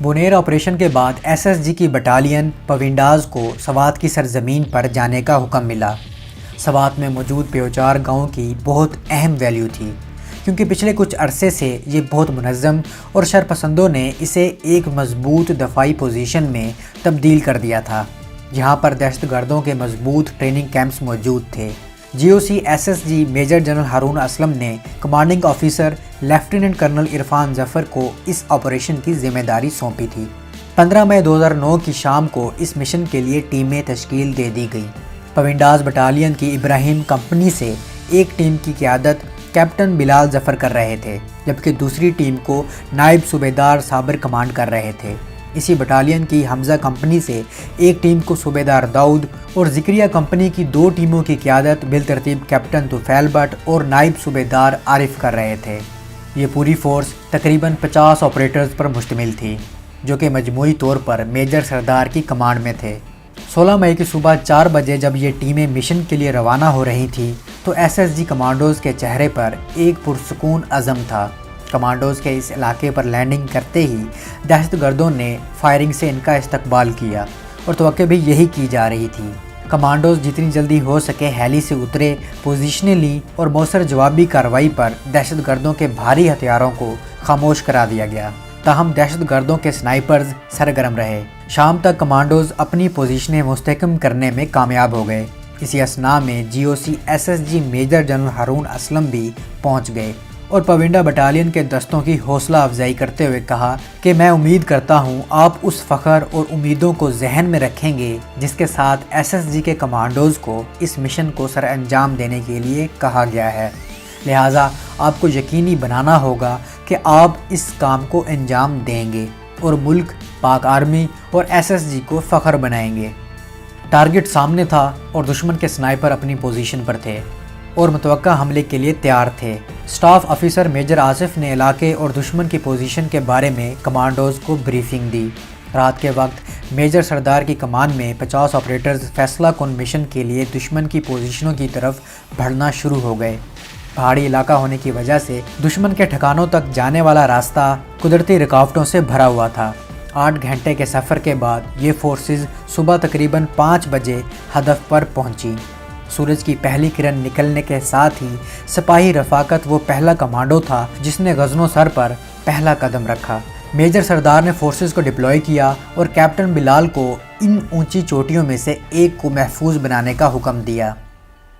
Buner operation کے بعد S S جی کی بٹالین پونڈاز کو سوات کی سرزمین پر جانے کا حکم ملا۔ سوات میں موجود پیوچار گاؤں کی بہت اہم ویلیو تھی، کیونکہ پچھلے کچھ عرصے سے یہ بہت منظم اور شرپسندوں نے اسے ایک مضبوط دفاعی پوزیشن میں تبدیل کر دیا تھا، جہاں پر دہشت گردوں کے مضبوط ٹریننگ کیمپس موجود تھے۔ G O C S S G major general Haroon Aslam نے commanding officer lieutenant colonel Irfan Zafar کو اس آپریشن کی ذمہ داری سونپی تھی۔ 15 مئی 2009 کی شام کو اس مشن کے لیے ٹیمیں تشکیل دے دی گئیں۔ پونڈاز بٹالین کی ابراہیم کمپنی سے ایک ٹیم کی قیادت کیپٹن بلال ظفر کر رہے تھے، جبکہ دوسری ٹیم کو نائب صوبیدار صابر کمانڈ کر رہے تھے۔ اسی بٹالین کی حمزہ کمپنی سے ایک ٹیم کو صوبیدار داؤد اور ذکریہ کمپنی کی 2 ٹیموں کی قیادت بالترتیب کیپٹن طفیل بٹ اور نائب صوبیدار عارف کر رہے تھے۔ یہ پوری فورس تقریباً 50 آپریٹرز پر مشتمل تھی، جو کہ مجموعی طور پر میجر سردار کی کمانڈ میں تھے۔ 16 مئی کی صبح 4 بجے جب یہ ٹیمیں مشن کے لیے روانہ ہو رہی تھیں تو ایس ایس جی کمانڈوز کے چہرے پر ایک پرسکون عزم تھا۔ کمانڈوز کے اس علاقے پر لینڈنگ کرتے ہی دہشت گردوں نے فائرنگ سے ان کا استقبال کیا، اور توقع بھی یہی کی جا رہی تھی۔ کمانڈوز جتنی جلدی ہو سکے ہیلی سے اترے، پوزیشنیں لیں اور مؤثر جوابی کارروائی پر دہشت گردوں کے بھاری ہتھیاروں کو خاموش کرا دیا گیا۔ تاہم دہشت گردوں کے سنائپرز سرگرم رہے۔ شام تک کمانڈوز اپنی پوزیشنیں مستحکم کرنے میں کامیاب ہو گئے۔ اسی اثناء میں G O C S S G major general Haroon Aslam بھی پہنچ گئے اور پونڈا بٹالین کے دستوں کی حوصلہ افزائی کرتے ہوئے کہا کہ میں امید کرتا ہوں آپ اس فخر اور امیدوں کو ذہن میں رکھیں گے جس کے ساتھ ایس ایس جی کے کمانڈوز کو اس مشن کو سر انجام دینے کے لیے کہا گیا ہے، لہٰذا آپ کو یقینی بنانا ہوگا کہ آپ اس کام کو انجام دیں گے اور ملک، پاک آرمی اور ایس ایس جی کو فخر بنائیں گے۔ ٹارگٹ سامنے تھا اور دشمن کے سنائپر اپنی پوزیشن پر تھے اور متوقع حملے کے لیے تیار تھے۔ سٹاف آفیسر میجر آصف نے علاقے اور دشمن کی پوزیشن کے بارے میں کمانڈوز کو بریفنگ دی۔ رات کے وقت میجر سردار کی کمان میں 50 آپریٹرز فیصلہ کن مشن کے لیے دشمن کی پوزیشنوں کی طرف بڑھنا شروع ہو گئے۔ پہاڑی علاقہ ہونے کی وجہ سے دشمن کے ٹھکانوں تک جانے والا راستہ قدرتی رکاوٹوں سے بھرا ہوا تھا۔ 8 گھنٹے کے سفر کے بعد یہ فورسز صبح تقریباً 5 بجے ہدف پر پہنچی۔ سورج کی پہلی کرن نکلنے کے ساتھ ہی سپاہی رفاقت وہ پہلا کمانڈو تھا جس نے غزنو سر پر پہلا قدم رکھا۔ میجر سردار نے فورسز کو ڈپلوائے کیا اور کیپٹن بلال کو ان اونچی چوٹیوں میں سے ایک کو محفوظ بنانے کا حکم دیا۔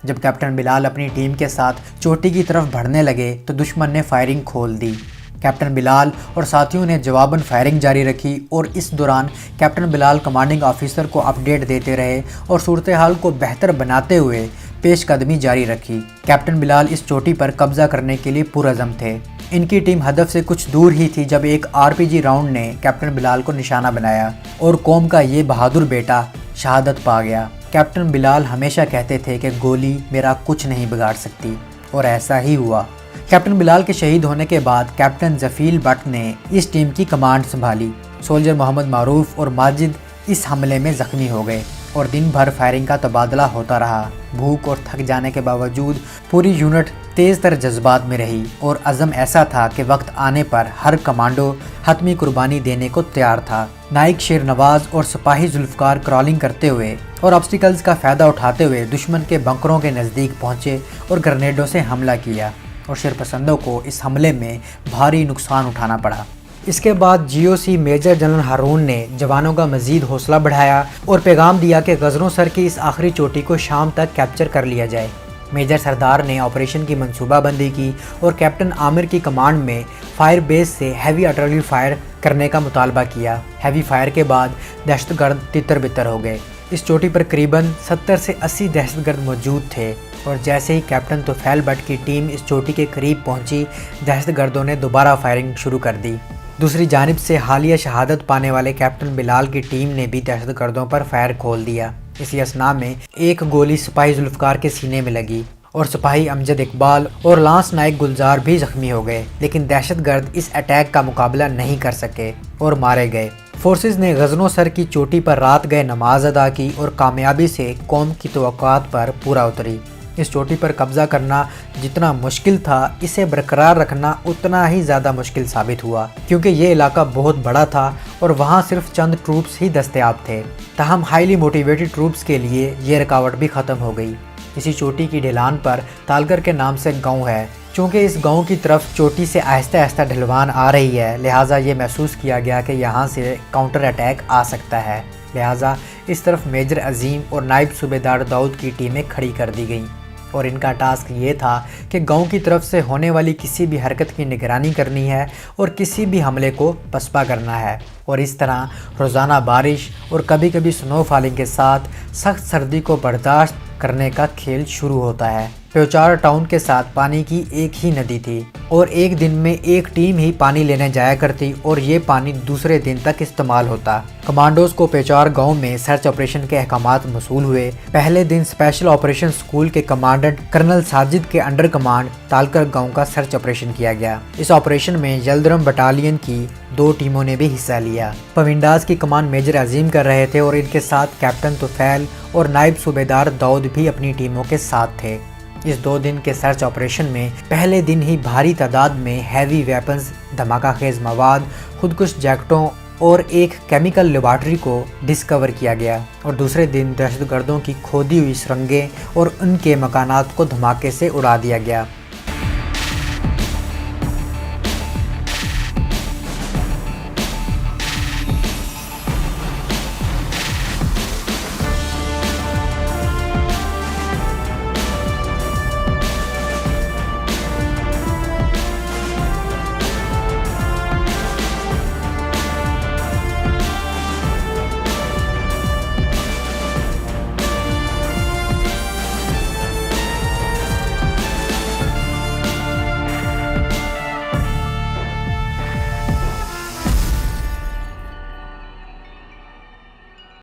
جب کیپٹن بلال اپنی ٹیم کے ساتھ چوٹی کی طرف بڑھنے لگے تو دشمن نے فائرنگ کھول دی۔ کیپٹن بلال اور ساتھیوں نے جواباً فائرنگ جاری رکھی اور اس دوران کیپٹن بلال کمانڈنگ آفیسر کو اپڈیٹ دیتے رہے اور صورتحال کو بہتر بناتے ہوئے پیش قدمی جاری رکھی۔ کیپٹن بلال اس چوٹی پر قبضہ کرنے کے لیے پرعزم تھے۔ ان کی ٹیم ہدف سے کچھ دور ہی تھی جب ایک آر پی جی راؤنڈ نے کیپٹن بلال کو نشانہ بنایا اور قوم کا یہ بہادر بیٹا شہادت پا گیا۔ کیپٹن بلال ہمیشہ کہتے تھے کہ گولی میرا کچھ نہیں بگاڑ سکتی، اور ایسا ہی ہوا۔ کیپٹن بلال کے شہید ہونے کے بعد کیپٹن ظفیل بٹ نے اس ٹیم کی کمانڈ سنبھالی۔ سولجر محمد معروف اور ماجد اس حملے میں زخمی ہو گئے اور دن بھر فائرنگ کا تبادلہ ہوتا رہا۔ بھوک اور تھک جانے کے باوجود پوری یونٹ تیز تر جذبات میں رہی اور عزم ایسا تھا کہ وقت آنے پر ہر کمانڈو حتمی قربانی دینے کو تیار تھا۔ نائک شیر نواز اور سپاہی ذوالفقار کرالنگ کرتے ہوئے اور آبسٹیکلز کا فائدہ اٹھاتے ہوئے دشمن کے بنکروں کے نزدیک پہنچے اور گرنیڈوں سے حملہ کیا، اور شرپسندوں کو اس حملے میں بھاری نقصان اٹھانا پڑا۔ اس کے بعد جی او سی میجر جنرل ہارون نے جوانوں کا مزید حوصلہ بڑھایا اور پیغام دیا کہ غزنو سر کی اس آخری چوٹی کو شام تک کیپچر کر لیا جائے۔ میجر سردار نے آپریشن کی منصوبہ بندی کی اور کیپٹن عامر کی کمانڈ میں فائر بیس سے ہیوی آرٹلری فائر کرنے کا مطالبہ کیا۔ ہیوی فائر کے بعد دہشت گرد تتر بتر ہو گئے۔ اس چوٹی پر قریباً 70 سے 80 دہشت گرد موجود تھے، اور جیسے ہی کیپٹن طفیل بٹ کی ٹیم اس چوٹی کے قریب پہنچی، دہشت گردوں نے دوبارہ فائرنگ شروع کر دی۔ دوسری جانب سے حالیہ شہادت پانے والے کیپٹن بلال کی ٹیم نے بھی دہشت گردوں پر فائر کھول دیا۔ اسی اثناء میں ایک گولی سپاہی ذوالفقار کے سینے میں لگی اور سپاہی امجد اقبال اور لانس نائک گلزار بھی زخمی ہو گئے، لیکن دہشت گرد اس اٹیک کا مقابلہ نہیں کر سکے اور مارے گئے۔ فورسز نے غزنو سر کی چوٹی پر رات گئے نماز ادا کی اور کامیابی سے قوم کی توقعات پر پورا اتری۔ اس چوٹی پر قبضہ کرنا جتنا مشکل تھا، اسے برقرار رکھنا اتنا ہی زیادہ مشکل ثابت ہوا، کیونکہ یہ علاقہ بہت بڑا تھا اور وہاں صرف چند ٹروپس ہی دستیاب تھے۔ تاہم ہائیلی موٹیویٹڈ ٹروپس کے لیے یہ رکاوٹ بھی ختم ہو گئی۔ اسی چوٹی کی ڈھلان پر تالگر کے نام سے گاؤں ہے۔ چونکہ اس گاؤں کی طرف چوٹی سے آہستہ آہستہ ڈھلوان آ رہی ہے، لہٰذا یہ محسوس کیا گیا کہ یہاں سے کاؤنٹر اٹیک آ سکتا ہے، لہٰذا اس طرف میجر عظیم اور نائب صوبیدار داؤد کی ٹیمیں کھڑی کر دی گئیں، اور ان کا ٹاسک یہ تھا کہ گاؤں کی طرف سے ہونے والی کسی بھی حرکت کی نگرانی کرنی ہے اور کسی بھی حملے کو پسپا کرنا ہے۔ اور اس طرح روزانہ بارش اور کبھی کبھی سنو فالنگ کے ساتھ سخت سردی کو برداشت کرنے کا کھیل شروع ہوتا ہے۔ پیوچار ٹاؤن کے ساتھ پانی کی ایک ہی ندی تھی اور ایک دن میں ایک ٹیم ہی پانی لینے جایا کرتی اور یہ پانی دوسرے دن تک استعمال ہوتا۔ کمانڈوز کو پیوچار گاؤں میں سرچ آپریشن کے احکامات موصول ہوئے۔ پہلے دن اسپیشل آپریشن اسکول کے کمانڈنٹ کرنل ساجد کے انڈر کمانڈ تالکر گاؤں کا سرچ آپریشن کیا گیا۔ اس آپریشن میں یلدرم بٹالین کی 2 ٹیموں نے بھی حصہ لیا۔ پونڈاز کی کمان میجر عظیم کر رہے تھے اور ان کے ساتھ کیپٹن طفیل اور نائب صوبیدار داؤد بھی اپنی ٹیموں کے ساتھ تھے۔ اس 2 دن کے سرچ آپریشن میں پہلے دن ہی بھاری تعداد میں ہیوی ویپنز، دھماکہ خیز مواد، خودکش جیکٹوں اور ایک کیمیکل لیبارٹری کو ڈسکور کیا گیا، اور دوسرے دن دہشت گردوں کی کھودی ہوئی سرنگیں اور ان کے مکانات کو دھماکے سے اڑا دیا گیا۔